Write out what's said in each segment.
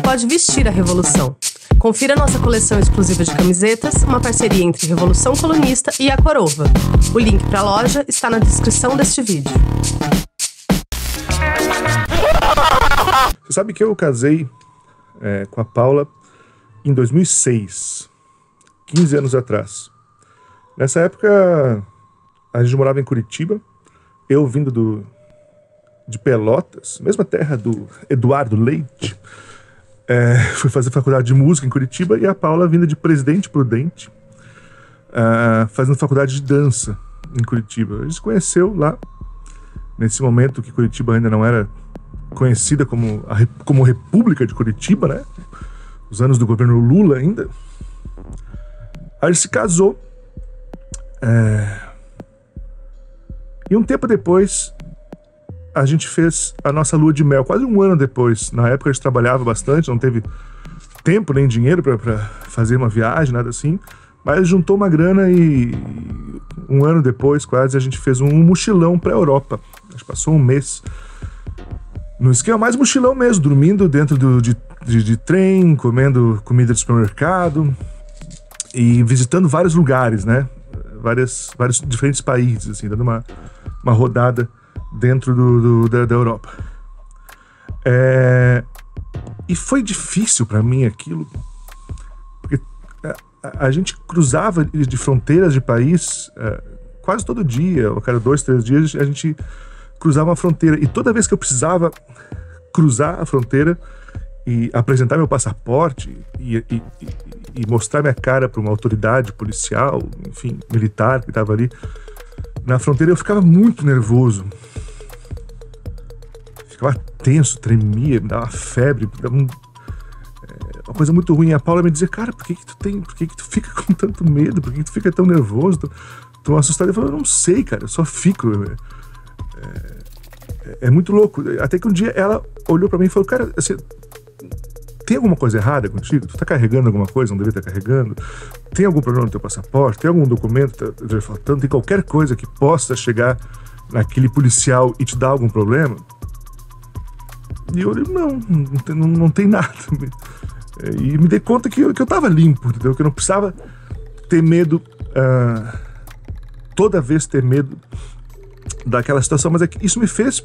pode vestir a revolução. Confira nossa coleção exclusiva de camisetas, uma parceria entre Revolução Colunista e a Corova. O link para a loja está na descrição deste vídeo. Você sabe que eu casei com a Paula em 2006, 15 anos atrás. Nessa época, a gente morava em Curitiba, eu vindo de Pelotas, mesma terra do Eduardo Leite. Fui fazer faculdade de música em Curitiba, e a Paula vinda de Presidente Prudente, fazendo faculdade de dança em Curitiba. A gente se conheceu lá, nesse momento que Curitiba ainda não era conhecida como República de Curitiba, né? Os anos do governo Lula ainda. A gente se casou. E um tempo depois, a gente fez a nossa lua de mel, quase um ano depois. Na época a gente trabalhava bastante, não teve tempo nem dinheiro para fazer uma viagem, nada assim. Mas juntou uma grana e um ano depois, quase, a gente fez um mochilão para a Europa. A gente passou um mês no esquema mais mochilão mesmo, dormindo dentro de trem, comendo comida de supermercado e visitando vários lugares, né? Vários diferentes países, assim, dando uma rodada dentro da Europa. E foi difícil para mim aquilo, porque a gente cruzava de fronteiras de país quase todo dia, ou cada 2, 3 dias a gente cruzava uma fronteira, e toda vez que eu precisava cruzar a fronteira e apresentar meu passaporte e mostrar minha cara para uma autoridade policial, enfim, militar que estava ali na fronteira, eu ficava muito nervoso. Ficava tenso, tremia, me dava febre, me dava uma coisa muito ruim. A Paula me dizia: cara, por que tu fica com tanto medo? Por que tu fica tão nervoso, tão assustado? Eu falei: eu não sei, cara, eu só fico. É muito louco. Até que um dia ela olhou pra mim e falou: cara, assim, tem alguma coisa errada contigo? Tu tá carregando alguma coisa, não deveria estar carregando? Tem algum problema no teu passaporte? Tem algum documento que tá faltando? Tem qualquer coisa que possa chegar naquele policial e te dar algum problema? E eu olhei: não tem nada. E me dei conta que eu tava limpo, entendeu? Que eu não precisava ter medo, toda vez ter medo daquela situação. Mas é que isso me fez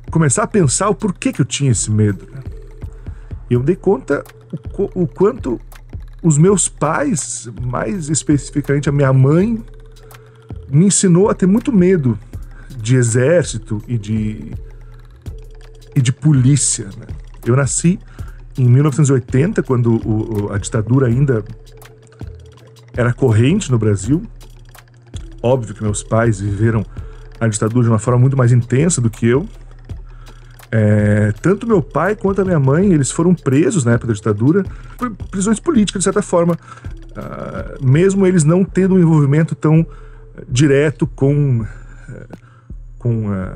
começar a pensar o porquê que eu tinha esse medo, né? E eu me dei conta o quanto os meus pais, mais especificamente a minha mãe, me ensinou a ter muito medo de exército e de polícia, né? Eu nasci em 1980, quando a ditadura ainda era corrente no Brasil. Óbvio que meus pais viveram a ditadura de uma forma muito mais intensa do que eu. Tanto meu pai quanto a minha mãe, eles foram presos na época da ditadura por prisões políticas, de certa forma, mesmo eles não tendo um envolvimento tão direto com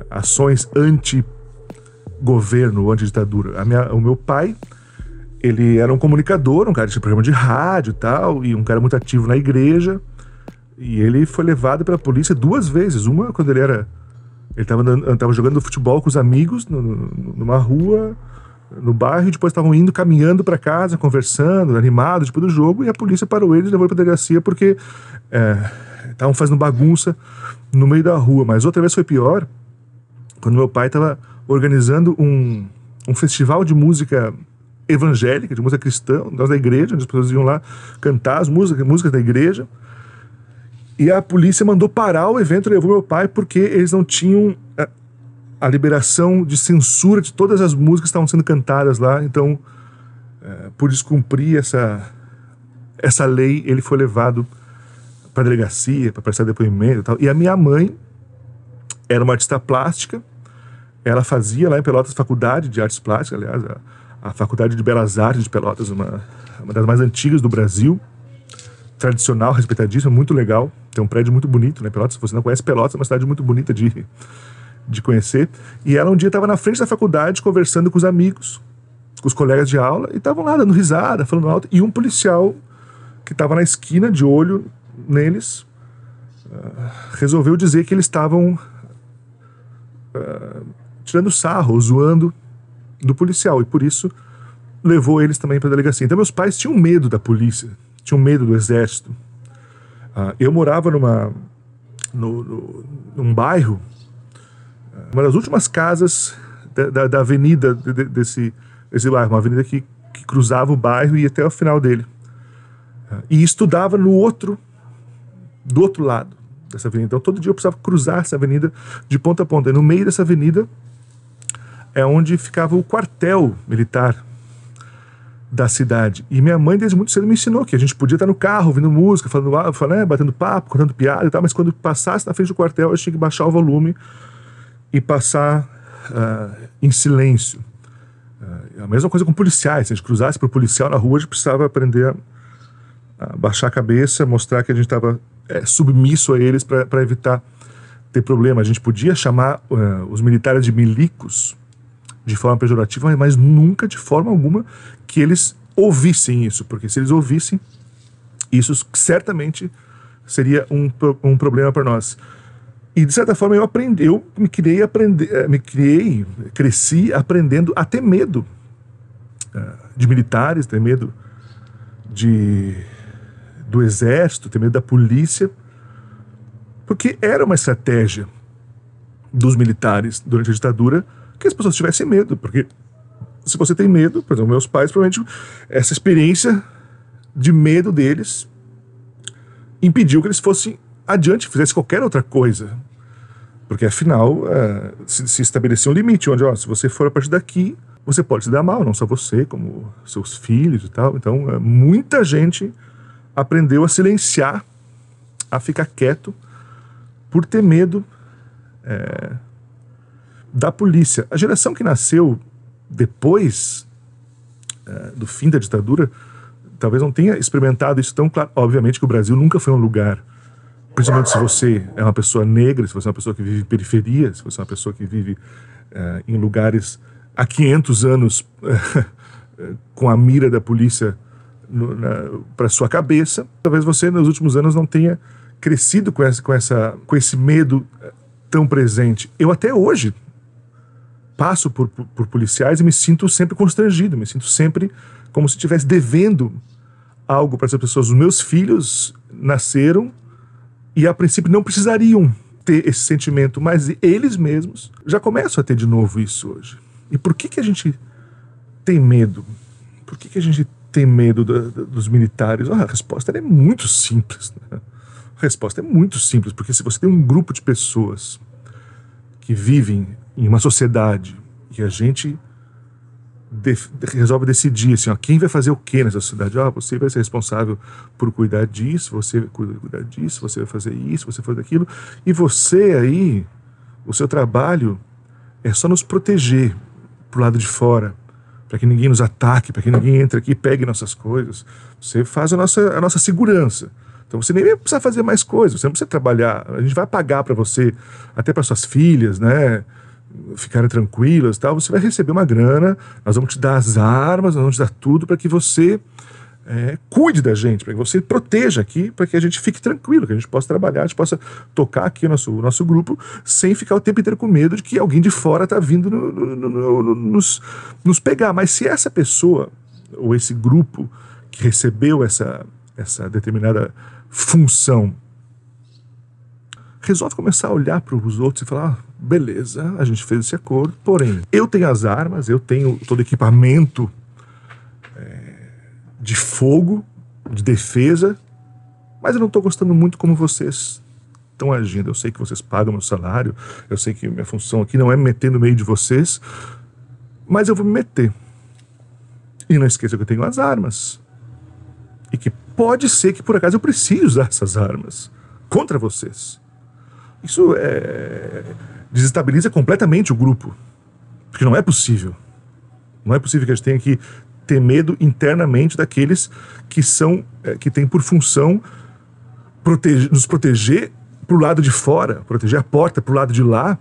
ações anti-governo, anti-ditadura. O meu pai, ele era um comunicador, um cara que tinha programa de rádio e tal, e um cara muito ativo na igreja. E ele foi levado pela polícia 2 vezes. Uma quando ele tava jogando futebol com os amigos numa rua, no bairro, e depois estavam caminhando para casa, conversando, animados, depois do jogo, e a polícia parou eles e levou para a delegacia porque estavam fazendo bagunça no meio da rua. Mas outra vez foi pior, quando meu pai estava organizando um festival de música evangélica, de música cristã, nós da igreja, onde as pessoas iam lá cantar as músicas da igreja. E a polícia mandou parar o evento e levou meu pai porque eles não tinham a liberação de censura de todas as músicas que estavam sendo cantadas lá. Então, por descumprir essa lei, ele foi levado para a delegacia para prestar depoimento e tal. E a minha mãe era uma artista plástica. Ela fazia lá em Pelotas faculdade de artes plásticas, aliás, a Faculdade de Belas Artes de Pelotas, uma das mais antigas do Brasil. Tradicional, respeitadíssima, muito legal. Tem um prédio muito bonito, né? Pelotas, se você não conhece Pelotas, é uma cidade muito bonita de conhecer. E ela um dia estava na frente da faculdade conversando com os amigos, com os colegas de aula, e estavam lá dando risada, falando alto. E um policial que estava na esquina, de olho neles, resolveu dizer que eles estavam tirando sarro, zoando do policial. E por isso levou eles também para a delegacia. Então meus pais tinham medo da polícia, tinham medo do exército. Eu morava num bairro, uma das últimas casas da avenida desse bairro, uma avenida que cruzava o bairro e ia até o final dele. E estudava do outro lado dessa avenida. Então todo dia eu precisava cruzar essa avenida de ponta a ponta. E no meio dessa avenida é onde ficava o quartel militar da cidade. E minha mãe desde muito cedo me ensinou que a gente podia estar no carro, ouvindo música, batendo papo, contando piada e tal, mas quando passasse na frente do quartel eu tinha que baixar o volume e passar em silêncio. A mesma coisa com policiais. Se a gente cruzasse para o policial na rua, a gente precisava aprender a baixar a cabeça, mostrar que a gente estava submisso a eles para evitar ter problema. A gente podia chamar os militares de milicos de forma pejorativa, mas nunca de forma alguma que eles ouvissem isso, porque se eles ouvissem, isso certamente seria um problema para nós. E de certa forma eu cresci aprendendo a ter medo de militares, ter medo do exército, ter medo da polícia, porque era uma estratégia dos militares durante a ditadura que as pessoas tivessem medo, porque se você tem medo, por exemplo, meus pais, provavelmente essa experiência de medo deles impediu que eles fossem adiante, fizessem qualquer outra coisa, porque afinal se estabelecia um limite, onde se você for a partir daqui, você pode se dar mal, não só você, como seus filhos e tal. Então muita gente aprendeu a silenciar, a ficar quieto, por ter medo da polícia. A geração que nasceu depois do fim da ditadura talvez não tenha experimentado isso tão claro. Obviamente que o Brasil nunca foi um lugar, principalmente se você é uma pessoa negra, se você é uma pessoa que vive em periferia, se você é uma pessoa que vive em lugares há 500 anos com a mira da polícia para sua cabeça, talvez você nos últimos anos não tenha crescido com esse medo tão presente. Eu até hoje passo por policiais e me sinto sempre constrangido, me sinto sempre como se estivesse devendo algo para essas pessoas. Os meus filhos nasceram e a princípio não precisariam ter esse sentimento, mas eles mesmos já começam a ter de novo isso hoje. E por que a gente tem medo? Por que a gente tem medo dos militares? A resposta é muito simples, né? A resposta é muito simples, porque se você tem um grupo de pessoas que vivem em uma sociedade e a gente resolve decidir assim, quem vai fazer o que nessa sociedade? Você vai ser responsável por cuidar disso, você vai cuidar disso, você vai fazer isso, você vai fazer aquilo, e você aí, o seu trabalho é só nos proteger pro lado de fora, para que ninguém nos ataque, para que ninguém entre aqui e pegue nossas coisas. Você faz a nossa segurança. Então você nem vai precisar fazer mais coisas, você não precisa trabalhar, a gente vai pagar para você, até para suas filhas, né, ficarem tranquilas e tal, você vai receber uma grana, nós vamos te dar as armas, nós vamos te dar tudo para que você cuide da gente, para que você proteja aqui, para que a gente fique tranquilo, que a gente possa trabalhar, a gente possa tocar aqui o nosso grupo, sem ficar o tempo inteiro com medo de que alguém de fora está vindo nos pegar. Mas se essa pessoa, ou esse grupo que recebeu essa determinada função, resolve começar a olhar para os outros e falar, beleza, a gente fez esse acordo, porém, eu tenho as armas, eu tenho todo o equipamento de fogo, de defesa, mas eu não estou gostando muito como vocês estão agindo. Eu sei que vocês pagam meu salário, eu sei que minha função aqui não é me meter no meio de vocês, mas eu vou me meter. E não esqueça que eu tenho as armas. E que pode ser que por acaso eu precise usar essas armas contra vocês. Isso desestabiliza completamente o grupo, porque não é possível. Não é possível que a gente tenha que ter medo internamente daqueles que têm por função nos proteger pro lado de fora, proteger a porta pro lado de lá,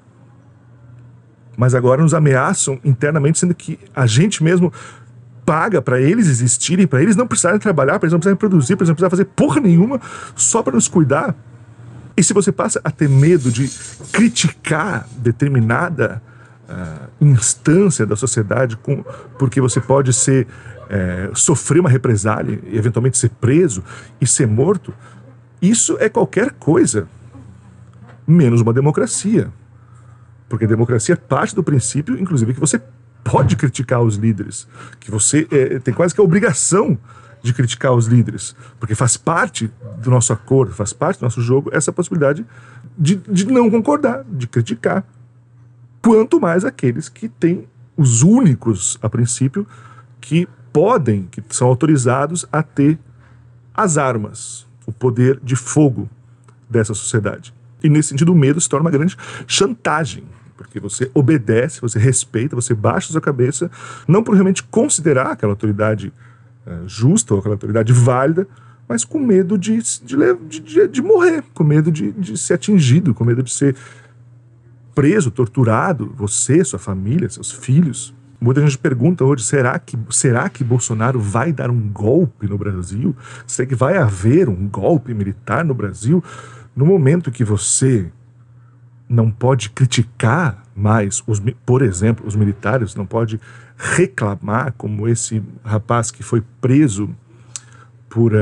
mas agora nos ameaçam internamente, sendo que a gente mesmo paga para eles existirem, para eles não precisarem trabalhar, para eles não precisarem produzir, para eles não precisarem fazer porra nenhuma, só para nos cuidar. E se você passa a ter medo de criticar determinada instância da sociedade, porque você pode ser sofrer uma represália e eventualmente ser preso e ser morto, isso é qualquer coisa menos uma democracia. Porque a democracia parte do princípio, inclusive, que você pode criticar os líderes, que você tem quase que a obrigação de criticar os líderes, porque faz parte do nosso acordo, faz parte do nosso jogo essa possibilidade de não concordar, de criticar. Quanto mais aqueles que têm os únicos, a princípio, que são autorizados a ter as armas, o poder de fogo dessa sociedade. E nesse sentido o medo se torna uma grande chantagem, porque você obedece, você respeita, você baixa a sua cabeça, não por realmente considerar aquela autoridade justa ou aquela autoridade válida, mas com medo de morrer, com medo de ser atingido, com medo de ser preso, torturado, você, sua família, seus filhos. Muita gente pergunta hoje, será que Bolsonaro vai dar um golpe no Brasil? Será que vai haver um golpe militar no Brasil? No momento que você não pode criticar mais, por exemplo, os militares, não pode reclamar, como esse rapaz que foi preso por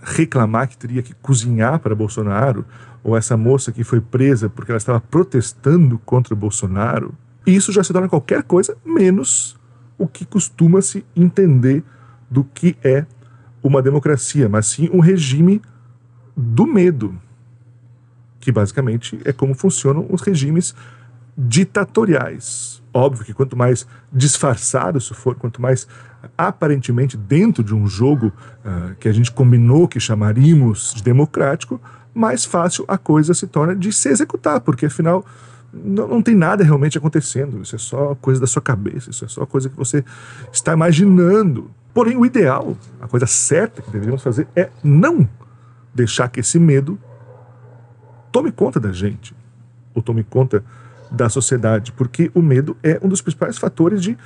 reclamar que teria que cozinhar para Bolsonaro, ou essa moça que foi presa porque ela estava protestando contra Bolsonaro, isso já se torna qualquer coisa menos o que costuma-se entender do que é uma democracia, mas sim um regime do medo, que basicamente é como funcionam os regimes ditatoriais. Óbvio que quanto mais disfarçado isso for, quanto mais aparentemente dentro de um jogo que a gente combinou que chamaríamos de democrático, mais fácil a coisa se torna de se executar, porque afinal não tem nada realmente acontecendo, isso é só coisa da sua cabeça, isso é só coisa que você está imaginando. Porém, o ideal, a coisa certa que deveríamos fazer é não deixar que esse medo tome conta da gente, ou tome conta da sociedade, porque o medo é um dos principais fatores de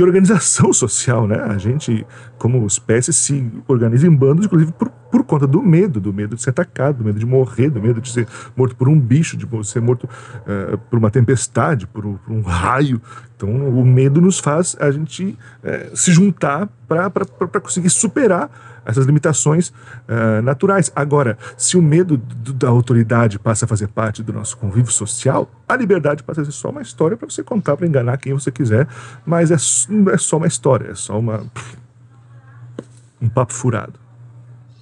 organização social, né? A gente, como espécie, se organiza em bandos, inclusive por conta do medo de ser atacado, do medo de morrer, do medo de ser morto por um bicho, de ser morto por uma tempestade, por um raio. Então, o medo nos faz a gente se juntar para conseguir superar essas limitações naturais. Agora, se o medo da autoridade passa a fazer parte do nosso convívio social, a liberdade passa a ser só uma história para você contar, para enganar quem você quiser, mas é só uma história, é só um papo furado.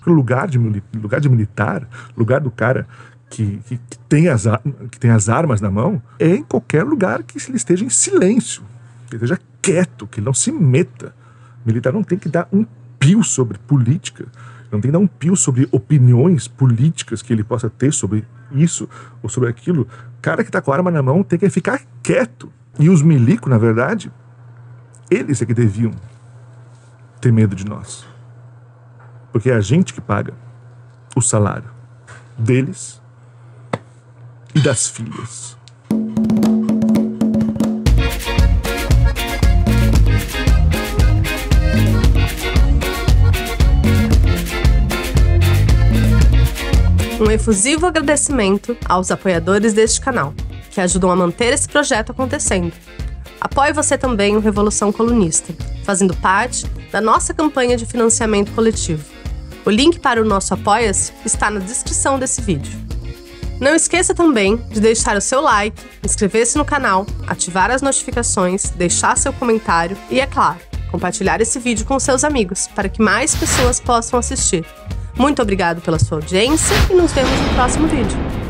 O lugar de militar, lugar do cara que tem as armas na mão, é em qualquer lugar que ele esteja em silêncio, que ele esteja quieto, que ele não se meta. O militar não tem que dar um pio sobre política, não tem que dar um pio sobre opiniões políticas que ele possa ter sobre isso ou sobre aquilo. O cara que está com a arma na mão tem que ficar quieto. E os milicos, na verdade, eles é que deviam ter medo de nós. Porque é a gente que paga o salário deles e das filhas. Um efusivo agradecimento aos apoiadores deste canal, que ajudam a manter esse projeto acontecendo. Apoie você também o Revolução Colunista, fazendo parte da nossa campanha de financiamento coletivo. O link para o nosso Apoia-se está na descrição desse vídeo. Não esqueça também de deixar o seu like, inscrever-se no canal, ativar as notificações, deixar seu comentário e, é claro, compartilhar esse vídeo com seus amigos para que mais pessoas possam assistir. Muito obrigado pela sua audiência e nos vemos no próximo vídeo.